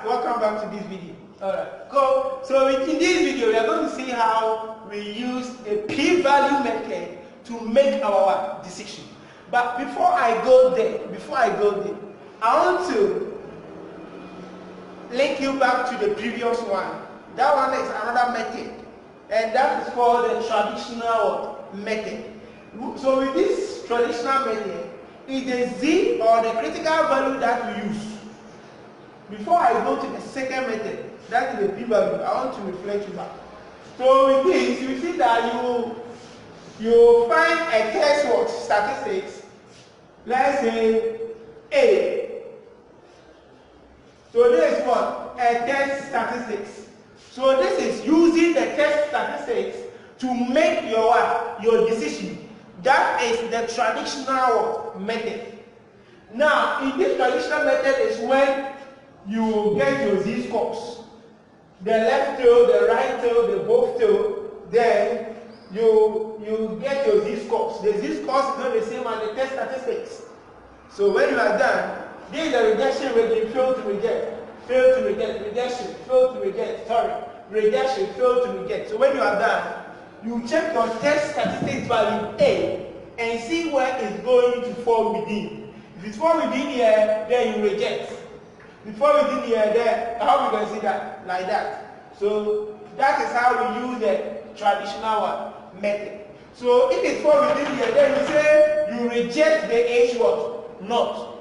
welcome back to this video. Alright, cool. So in this video, we are going to see how we use a p-value method to make our decision. But before I go there, I want to link you back to the previous one. That one is another method, and that is called the traditional method. So with this traditional method, is the z or the critical value that we use. Before I go to the second method, that is the p-value, I want to reflect you back. So with this, you see that you find a test what statistics. Let's say A. So this is what? A test statistics. So this is using the test statistics to make your decision. That is the traditional method. Now, in this traditional method is when you get your z-scores. The left tail, the right tail, the both tail, then you get your z-scores. The z-scores is not the same as the test statistics. So when you are done, this is the rejection rate. You fail to reject, fail to reject, rejection, fail to reject, rejection, fail to reject. So when you are done, you check your test statistics value A and see where it's going to fall within. If it falls within here, then you reject. If it falls within here, then how we can see that? Like that. So that is how we use the traditional method. So if it falls within here, then you say you reject the H what? Not.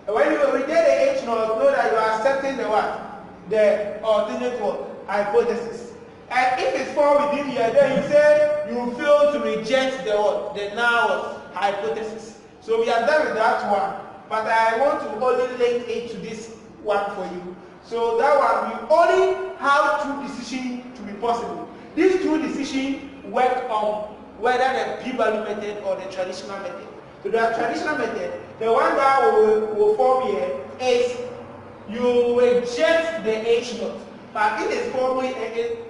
And when you reject the H not, know that you are accepting the what? The alternate what? Hypothesis. And if it falls within here, then you say you fail to reject the what? The now hypothesis. So we are done with that one. But I want to only link it to this one for you. So that one, we only have two decisions to be possible. These two decisions work on whether the p-value method or the traditional method. So the traditional method, the one that will form here is you reject the H naught. But if it's forming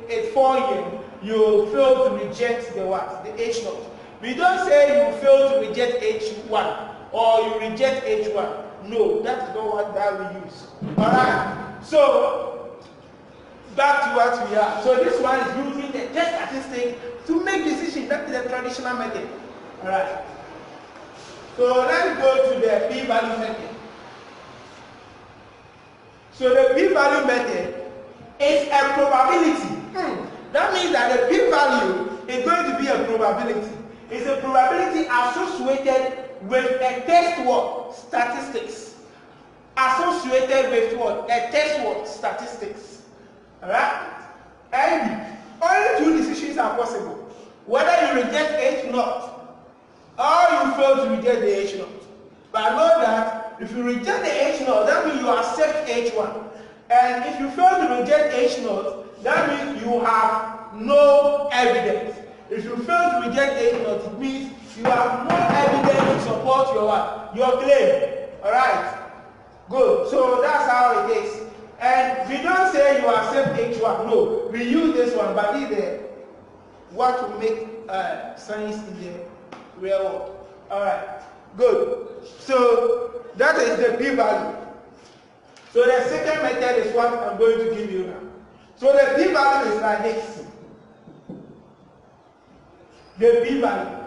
it's forming, you fail to reject the what? The H naught. We don't say you fail to reject H1 or you reject H1. No, that is not what that we use. Alright. So back to what we have. So this one is using the test statistic to make decisions. That is the traditional method. Alright. So let's go to the p-value method. So the p-value method is a probability. That means that the p-value is going to be a probability. It's a probability associated with a test what? Statistics. Associated with what? A test what? Statistics. Alright? And only two decisions are possible. Whether you reject H naught or you fail to reject the H naught. But know that if you reject the H naught, that means you accept H1. And if you fail to reject H naught, that means you have no evidence. If you fail to reject H naught, it means you have no evidence to support your claim. Alright? Good. So that's how it is. And we don't say you accept H1. No. We use this one, but it's the what to make science in the real world. Alright. Good. So that is the p-value. So the second method is what I'm going to give you now. So the p-value is like this. The p-value.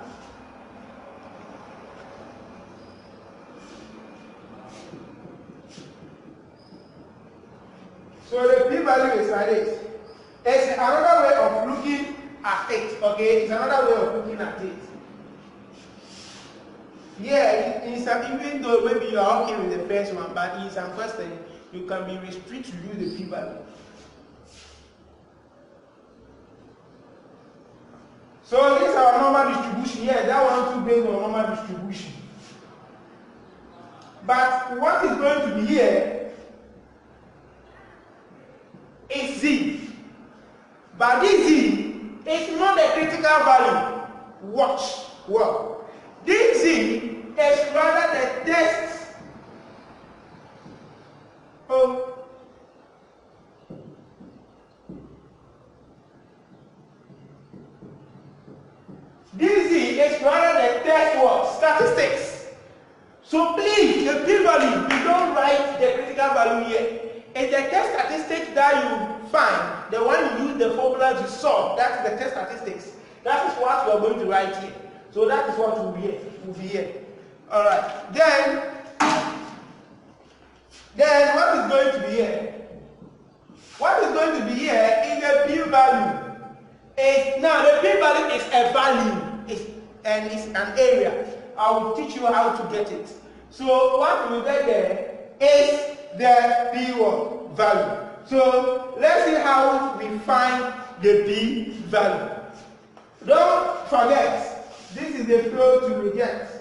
So the p-value is like this. It's another way of looking at it. Okay, it's another way of looking at it. Yeah, even though maybe you are okay with the first one, but in some question you can be restricted to use the p-value. So this is our normal distribution. Yeah, that one too based on normal distribution. But what is going to be here is z. But this z is not the critical value. Watch well. This z is rather the test. This z is rather the test what? Statistics. So please, the p-value, we don't write the critical value here. is the test statistics that you find, the one you use the formula to solve. That's the test statistics. That is what you are going to write here. So that is what will be here. All right. Then what is going to be here? What is going to be here is the p-value. Now the p-value is a value, and it's an area. I will teach you how to get it. So what we get there is the p-value. So let's see how we find the p-value. Don't forget, this is the flow to reject.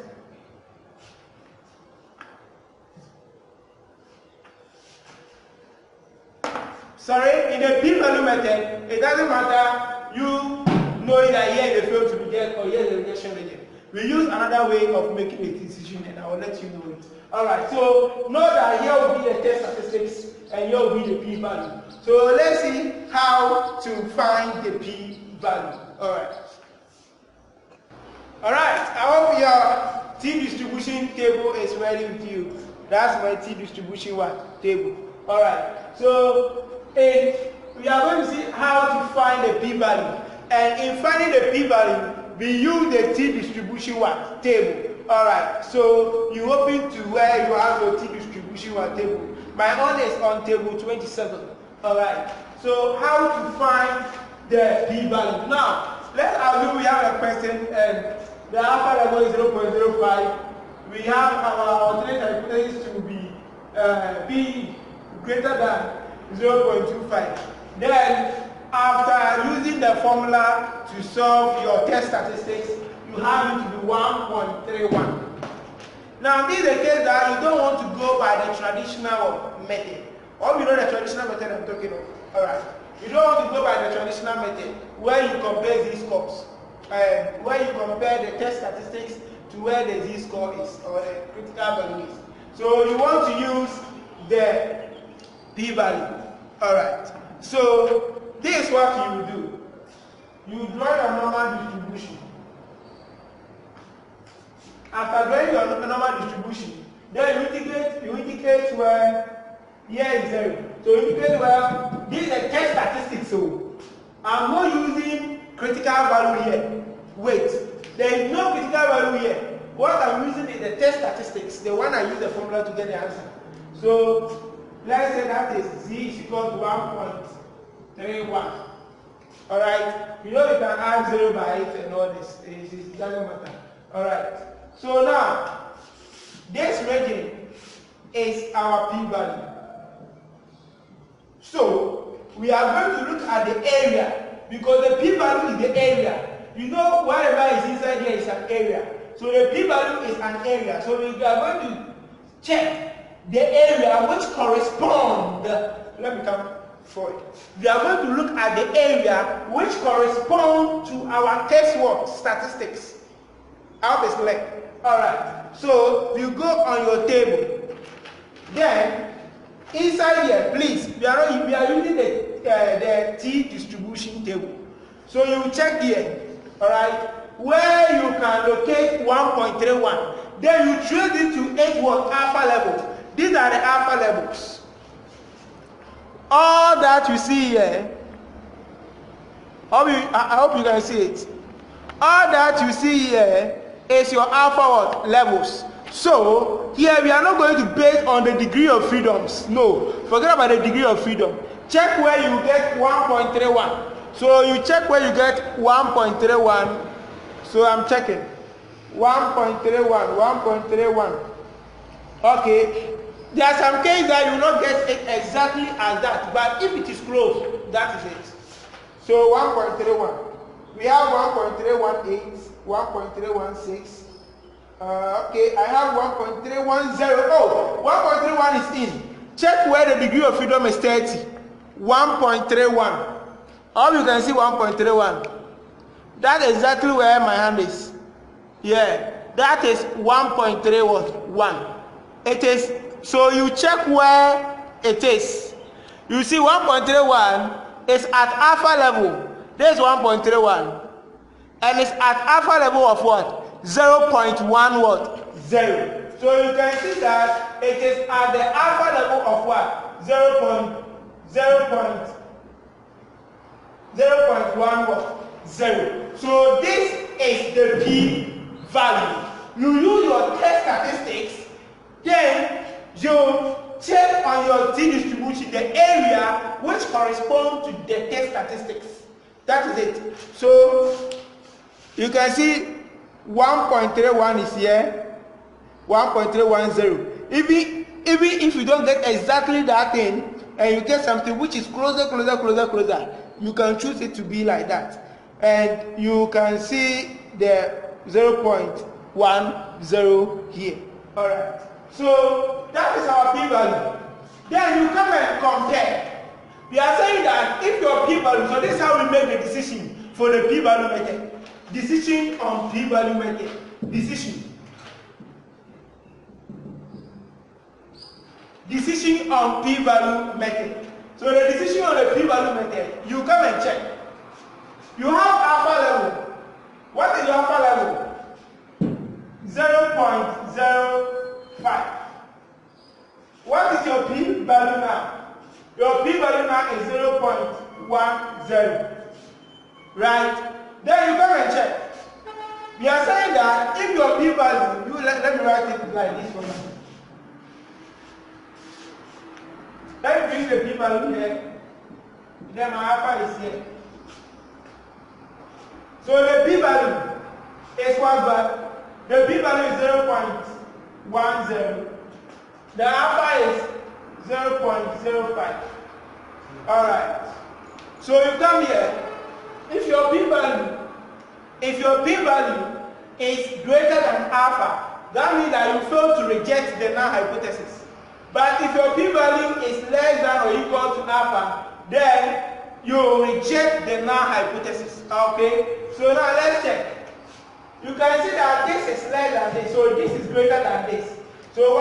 Sorry, in the p-value method, it doesn't matter you know that here is the fail to reject or here is the rejection region. We use another way of making a decision, and I will let you know it. Alright, so know that here will be the test statistics and here will be the p-value. So let's see how to find the p-value. Alright, I hope your t distribution table is ready with you. That's my t distribution table. Alright, so we are going to see how to find the p-value. And in finding the p-value, we use the t distribution table. Alright, so you open to where you have your t distribution table. My own is on table 27. Alright, so how to find the p-value. Now, let's assume we have a person and the alpha level is 0.05. We have our alternate hypothesis to be p greater than 0.25. Then, after using the formula to solve your test statistics, you have it to be 1.31. Now, this is the case that you don't want to go by the traditional method. Or you know the traditional method I'm talking of. Alright. You don't want to go by the traditional method where you compare z-scores. Where you compare the test statistics to where the z-score is or the critical value is. So you want to use the p-value. Alright. So this is what you will do. You draw your normal distribution. After drawing your normal distribution, then you indicate where here is 0. So you indicate where this is a test statistics. So I'm not using critical value here. Wait, there is no critical value here. What I'm using is the test statistics, the one I use the formula to get the answer. So let's say that is z is equal to 1.31. Alright, you know you can add 0 by 8 and all this. It doesn't matter. Alright, so now this region is our p-value. So we are going to look at the area because the p-value is the area. You know, whatever is inside here is an area. So the p-value is an area. So we are going to check the area which corresponds. Let me come forward. We are going to look at the area which corresponds to our test work statistics. Obviously. Alright. So you go on your table. Then inside here, please, we are using the t distribution table. So you check here. Alright, where you can locate 1.31, then you trace it to 8 alpha levels. These are the alpha levels. All that you see here, I hope you can see it. All that you see here is your alpha levels. So here we are not going to base on the degree of freedoms. No, forget about the degree of freedom. Check where you get 1.31. So you check where you get 1.31. So I'm checking 1.31. Okay. There are some cases that you will not get it exactly as that, but if it is close, that is it. So 1.31. We have 1.318, 1.316. Okay, I have 1.310. Oh, 1.31 is in. Check where the degree of freedom is 30. 1.31. All you can see 1.31. That's exactly where my hand is. Yeah, that is 1.31. It is, so you check where it is. You see 1.31 is at alpha level. This is 1.31. And it's at alpha level of what? 0.1 what? 0. So you can see that it is at the alpha level of what? 0.110. So this is the p-value. You use your test statistics, then you check on your t-distribution the area which corresponds to the test statistics. That is it. So you can see 1.31 is here, 1.310. Even if you don't get exactly that thing, and you get something which is closer, you can choose it to be like that. And you can see the 0.10 here. Alright. So that is our p-value. Then you come and compare. We are saying that if your p-value, so this is how we make the decision for the p-value method. Decision on p-value method. Decision on p-value method. So the decision on the p-value method, you come and check. You have alpha level. What is your alpha level? 0.05. What is your p-value now? Your p-value now is 0.10. Right? Then you come and check. We are saying that if your p-value, let me write it like this for you. Let me bring the p-value here. Then my alpha is here. So the p-value is what? The p-value is 0.10. The alpha is 0.05. Alright. So you come here. If your p-value is greater than alpha, that means that you fail to reject the null hypothesis. But if your p-value is less than or equal to alpha, then you reject the null hypothesis. Okay? So now let's check. You can see that this is less than this, so this is greater than this. So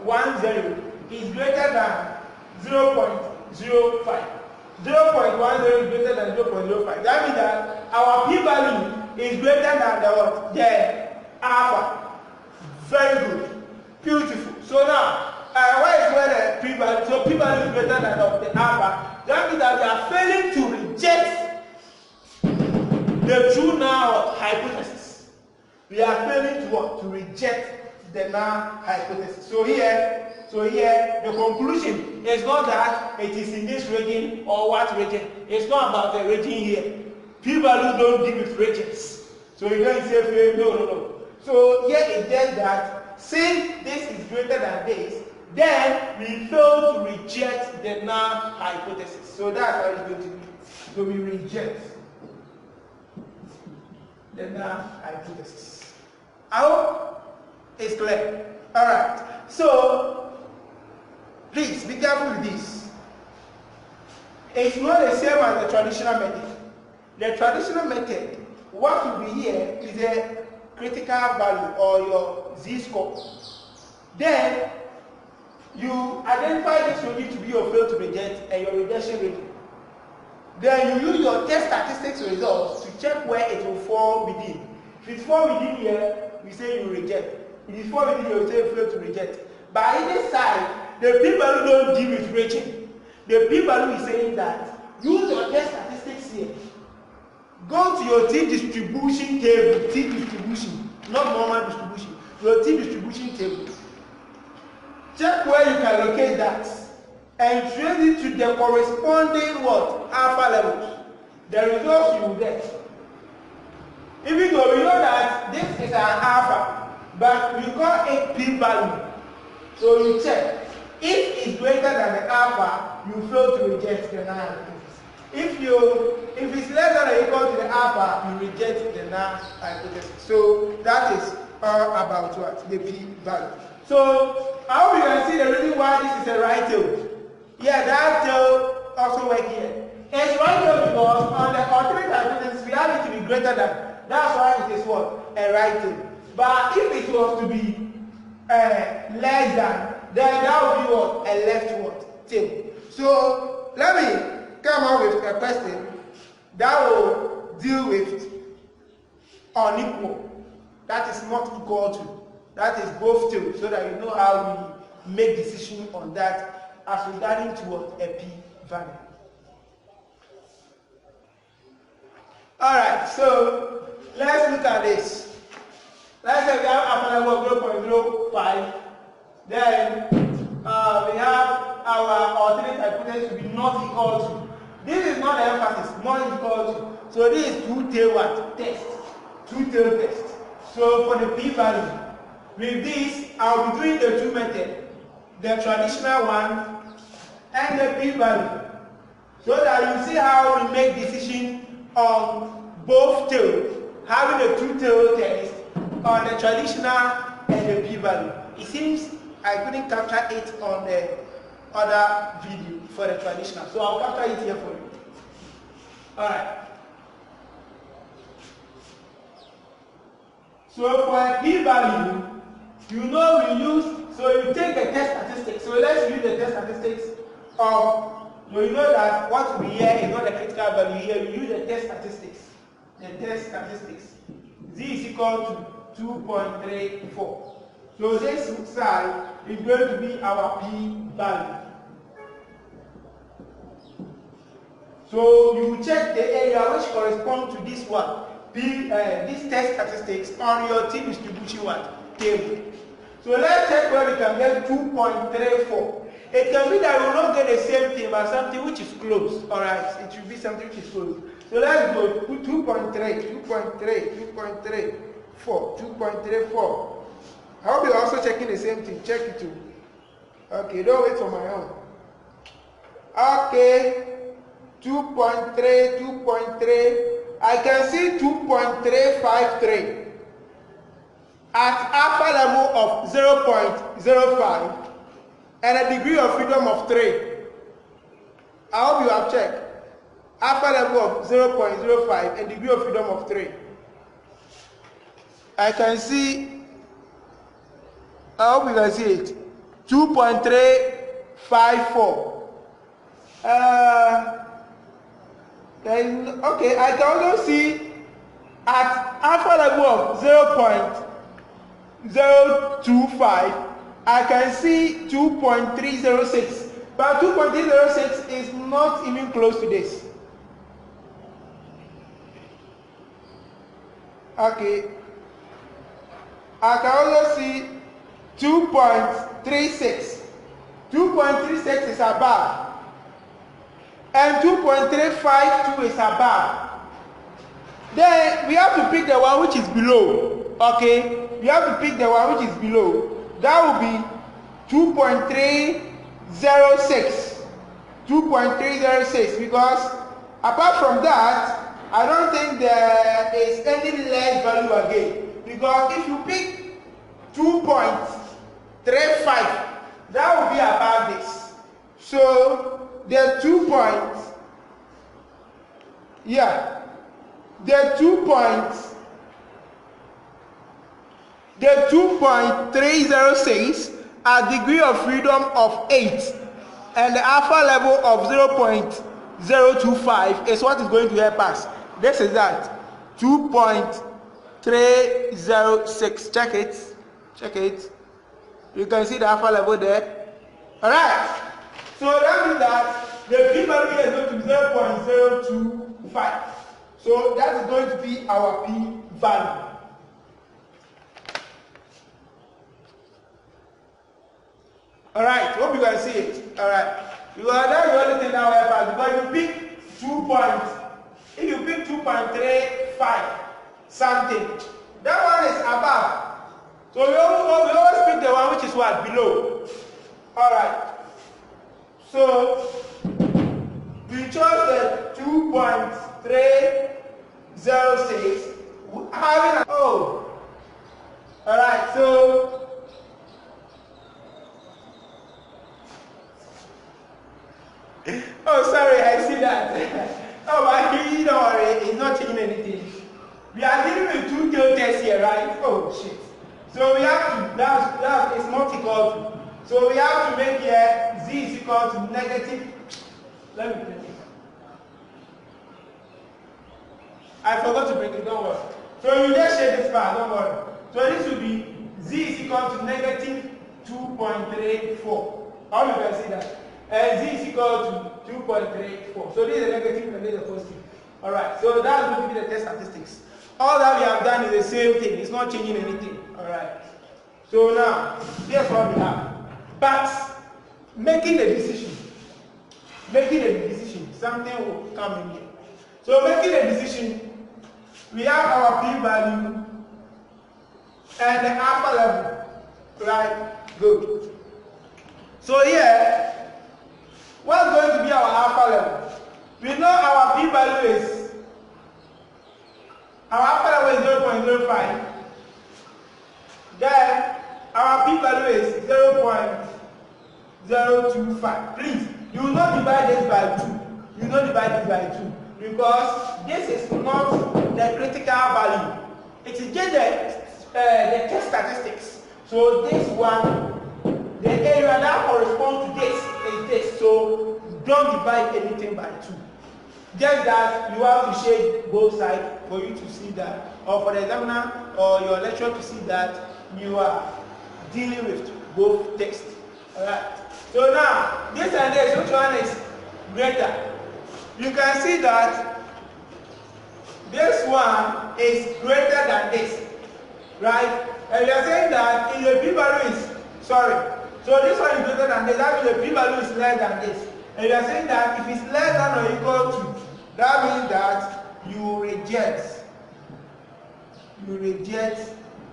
1.10 is greater than 0.05. 0.10 is greater than 0.05. That means that our p-value is greater than the what? The alpha. Very good. Beautiful. So now, where is where the p-value? So p-value is greater than the alpha. That means that we are failing to reject the true null hypothesis. We are failing to what? To reject the null hypothesis. So here the conclusion is not that it is in this region or what region. It's not about the region here. P-values don't deal with regions. So you don't say no. So here it says that since this is greater than this, then we fail to reject the null hypothesis. So that's how it's going to be. So we reject the null hypothesis. I hope it's clear. Alright. So please be careful with this. It's not the same as the traditional method. The traditional method, what will be here is a critical value or your z-score. Then you identify this region to be your fail to reject and your rejection region. Then you use your test statistics results to check where it will fall within. If it falls within here, we say you reject. If it falls within here, we say fail to reject. By either side, the p-value don't deal with region. The p-value is saying that use your test statistics here. Go to your t-distribution table, t-distribution, not normal distribution, your t-distribution table. Check where you can locate that and trace it to the corresponding what? Alpha levels. The results you will get. Even though we know that this is an alpha, but we call it p-value. So you check. If it's greater than the alpha, you fail to reject the null hypothesis. If it's less than or equal to the alpha, you reject the null hypothesis. So that is all about what? The p-value. So I hope you can see the reason why this is a right tail. Yeah, that tail also works here. It's right tail because on the alternate hypothesis, we have it to be greater than. That's why it is what? A right tail. But if it was to be less than, then that would be what? A left what? Tail. So let me come up with a question that will deal with unequal. That is not equal to. That is both tails, so that you know how we make decision on that as regarding to what? A p-value. Alright, so let's look at this. Let's say we have alpha level of 0.05, then we have our alternate hypothesis to be not equal to. This is not the emphasis, not equal to. So this is two-tail what? Test. Two-tail test. So for the p-value, with this, I'll be doing the two methods. The traditional one and the p-value. So that you see how we make decision on both tails, having a two-tail test on the traditional and the p-value. It seems I couldn't capture it on the other video for the traditional, so I'll capture it here for you. Alright. So for a p-value, you know we use, so you take the test statistics. So let's use the test statistics of, so you know that what we hear is not the critical value here, we use the test statistics. The test statistics. Z is equal to 2.34. So this side is going to be our p-value. So you check the area which corresponds to this one, this test statistics on your t distribution what? Table. So let's check where we can get 2.34. It can be that we will not get the same thing, but something which is close. Alright, it should be something which is close. So let's go 2.3, 2.3, 2.34, 2.34. I hope you're also checking the same thing. Check it too. Okay, don't wait for my own. Okay. 2.3, 2.3, I can see 2.353 at alpha level of 0.05 and a degree of freedom of 3. I hope you have checked. Alpha level of 0.05 and degree of freedom of 3. I can see, I hope you can see it, 2.354. Okay, I can also see at alpha level of 0.025, I can see 2.306, but 2.306 is not even close to this. Okay, I can also see 2.36. 2.36 is above. And 2.352 is above. Then we have to pick the one which is below. Okay, we have to pick the one which is below. That will be 2.306. 2.306, because apart from that, I don't think there is any less value again. Because if you pick 2.35, that will be above this. So the 2 points, the 2.306 a degree of freedom of 8 and the alpha level of 0.025 is what is going to help us. This is that 2.306. Check it. You can see the alpha level there. All right. So that means that the p-value is going to be 0.025. So that is going to be our p-value. Alright, hope you can see it. Alright. Because that's the only thing that will help us. Because you pick 2 points. If you pick 2.35 something, that one is above. So we always pick the one which is what? Below. Alright. So we chose the 2.306 having a, alright, so sorry, I see that. But you don't worry, it's not changing anything. We are dealing with two-tail tests here, right? Oh shit. So we have to, that is not equal to. So we have to make here z is equal to negative. Let me bring it. I forgot to bring it, don't worry. So you just shade this part, don't worry. So this will be z is equal to negative 2.34. How you can see that? and z is equal to 2.34. So this is a negative and this is a positive. Alright, so that's going to be the test statistics. All that we have done is the same thing, it's not changing anything. Alright, so now, here's what we have. But making a decision, something will come in here. So making a decision, we have our p-value and the alpha level. Right, good. So here, what's going to be our alpha level? We know our p-value is, our alpha level is 0.05. Then our p-value is 0.025. Please, you will not divide this by 2. You will not divide this by 2 because this is not the critical value. It is just the test statistics. So this one, the area that corresponds to this is this. So don't divide anything by 2. Just that you have to shade both sides for you to see that, or for the examiner or your lecturer to see that you are dealing with both texts. Alright. So now, this and this, which one is greater? You can see that this one is greater than this. Right? And we are saying that if the p-value is, sorry, so this one is greater than this, that means the p-value is less than this. And we are saying that if it's less than or equal to, that means that you reject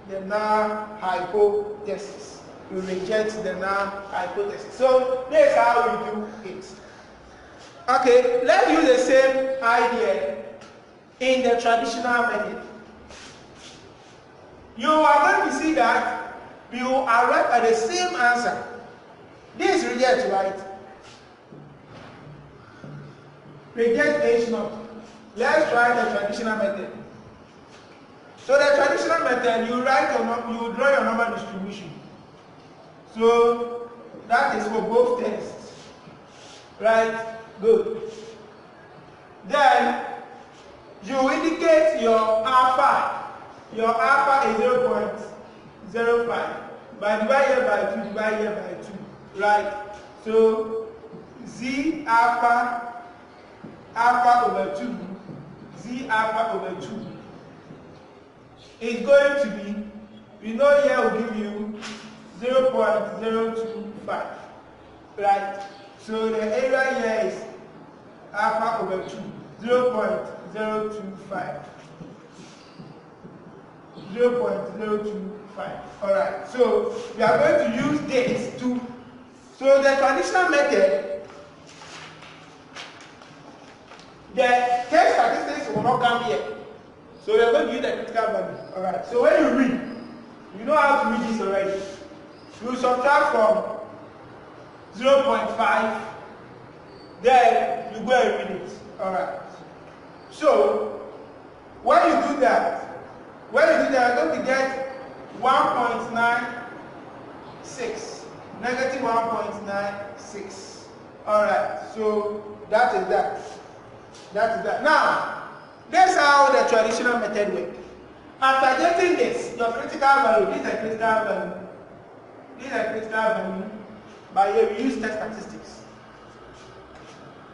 the null hypothesis. You reject the null hypothesis. So this is how we do it. Okay, let's use the same idea in the traditional method. You are going to see that we will arrive at the same answer. This is reject, right? Reject H0. Let's try the traditional method. So the traditional method, you draw your number distribution. So that is for both tests. Right? Good. Then you indicate your alpha. Your alpha is 0.05. But divide here by 2, divide here by 2. Right? So Z alpha over 2, Z alpha over 2 is going to be, we know here will give you 0.025. Right? So the area here is alpha over 2, 0.025. 0.025. Alright, so we are going to use this to, so the traditional method, the test statistics will not come here. So we are going to use the critical value. Alright, so when you read, you know how to read this already. You subtract from 0.5, then you go and read it. Alright. So when you do that, you're going to get 1.96, negative 1.96. Alright, so that is that. Now, that's how the traditional method works. After getting this, your critical value, this is a critical value, but here we use test statistics.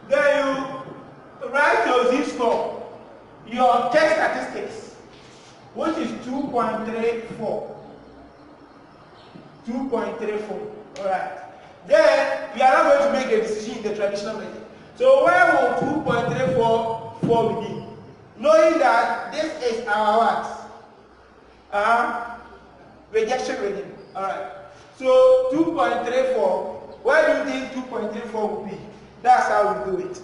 Then you write your z-score, your test statistics, which is 2.34. 2.34. Alright. Then we are not going to make a decision in the traditional method. So where will 2.34 fall within? Knowing that this is our what? Rejection rating. Alright. So 2.34, where do you think 2.34 will be? That's how we do it.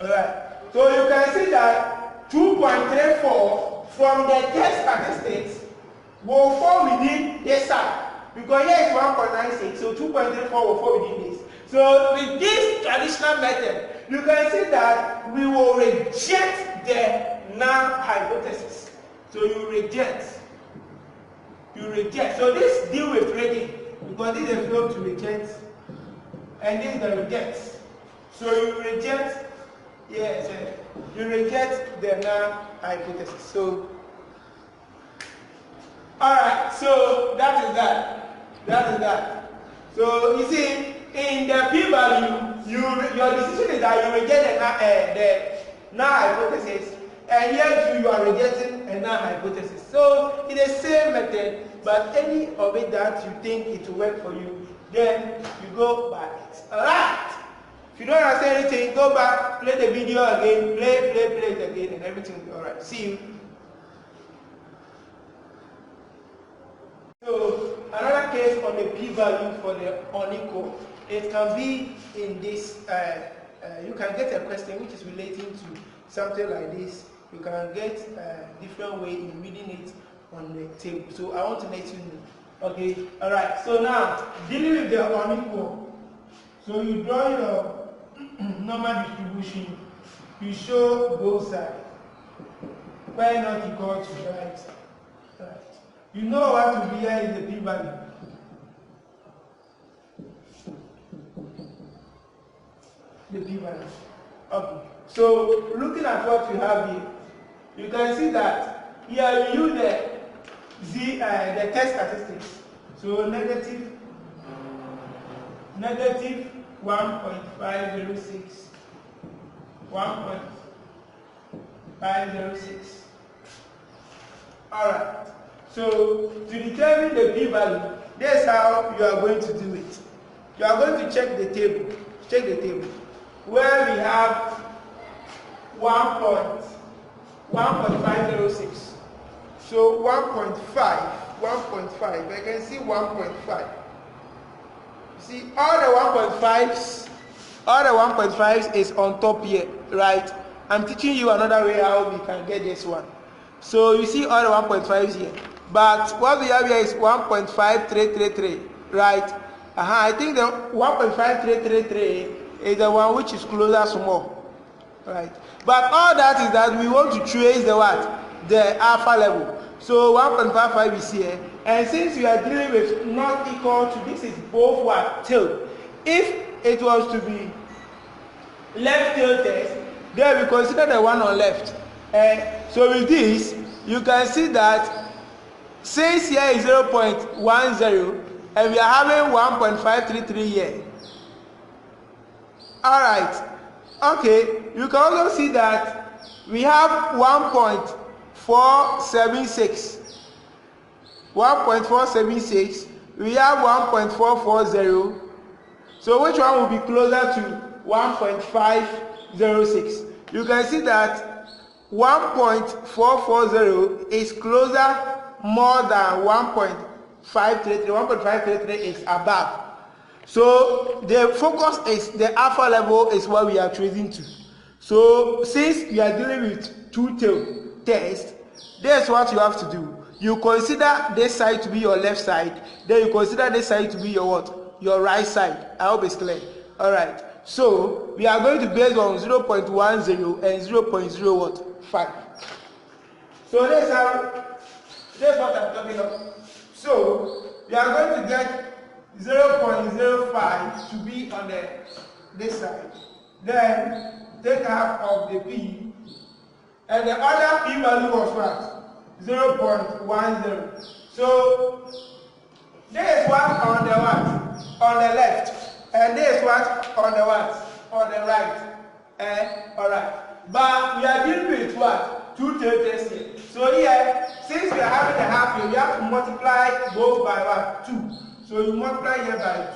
Alright. So you can see that 2.34 from the test statistics will fall within this side. Because here is 1.96, so 2.34 will fall within this. So with this traditional method, you can see that we will reject the null hypothesis. So you reject. So this deal with rating, because this is going to reject, and this is the reject. So you reject, yes, you reject the null hypothesis. So, alright, so that is that. So you see, in the p-value, your decision is that you reject the null hypothesis, and here too you are rejecting a null hypothesis. So it's the same method, but any of it that you think it will work for you, then you go by it. Alright? If you don't understand anything, go back, play the video again, play it again, and everything will be alright. See you. So another case on the p-value for the unequal, it can be in this, you can get a question which is relating to something like this. You can get a different way in reading it on the table. So I want to let you know. Okay, alright. So now, dealing with the unequal. So you draw your normal distribution. You show both sides. Y not equal to right. Right. You know what to be here is the p-value. The p-value. Okay. So looking at what you have here, you can see that here we use the test statistics. So negative 1.506, 1.506. Alright. So to determine the p-value, that's how you are going to do it. You are going to check the table. Check the table. Where we have 1.506. So 1.5, I can see 1.5. See, all the 1.5s is on top here, right? I'm teaching you another way how we can get this one. So you see all the 1.5s here. But what we have here is 1.5333, right? I think the 1.5333 is the one which is closer small, right? But all that is that we want to trace the what? The alpha level. So 1.55 is here, and since we are dealing with not equal to, this is both what? Tail. If it was to be left tail test, then we consider the one on left. So with this, you can see that since here is 0.10 and we are having 1.533 here. Alright, okay, you can also see that we have 1.476. 1.476, we have 1.440. So which one will be closer to 1.506? You can see that 1.440 is closer more than 1.533. 1.533 is above. So the focus is the alpha level is what we are tracing to. So since we are dealing with two-tail test, that's what you have to do. You consider this side to be your left side, then you consider this side to be your what? Your right side. I hope it's clear. Alright. So we are going to base on 0.10 and 0.05. So that's what I'm talking about. So we are going to get 0.05 to be on this side. Then take half of the p, and the other p value was what? 0.10. So this is what on the what? On the left, and this is what on the what? On the right. Alright. But we are dealing with what? Two tail tests here. So here, since we are having a half here, we have to multiply both by what? 2. So you multiply here by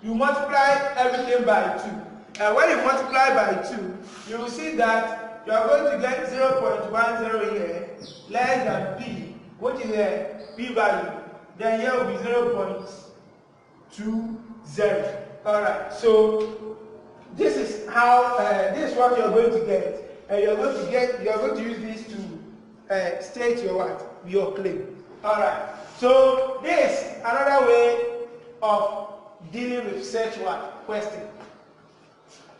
2. You multiply everything by 2. And when you multiply by 2, you will see that you are going to get 0.10 here, less than p, which is a p value. Then here will be 0.20. Alright, so this is how, this is what you are going to get. And you are going to use this to state your what? Your claim. Alright, so this another way of dealing with such what? Question.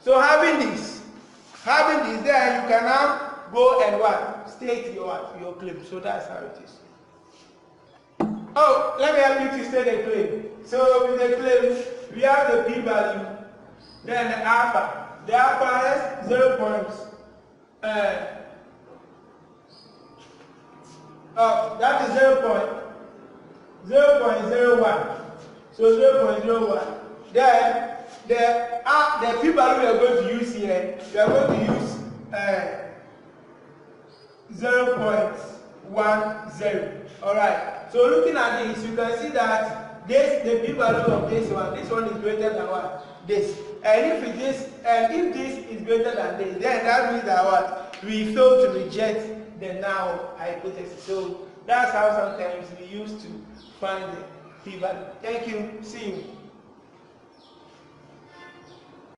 So having this, then you can now go and what? State your what? Your claim. So that's how it is. Oh, let me help you to state the claim. So with the claim, we have the p value, then the alpha. The alpha is 0.0. That is 0.01. So 0.01. Then the p value we are going to use here, we are going to use 0.10. Alright. So looking at this, you can see that the p value of this one is greater than what? This. And if this is greater than this, then that means that what? We fail to reject the null hypothesis. So that's how sometimes we use to find the p value. Thank you. See you.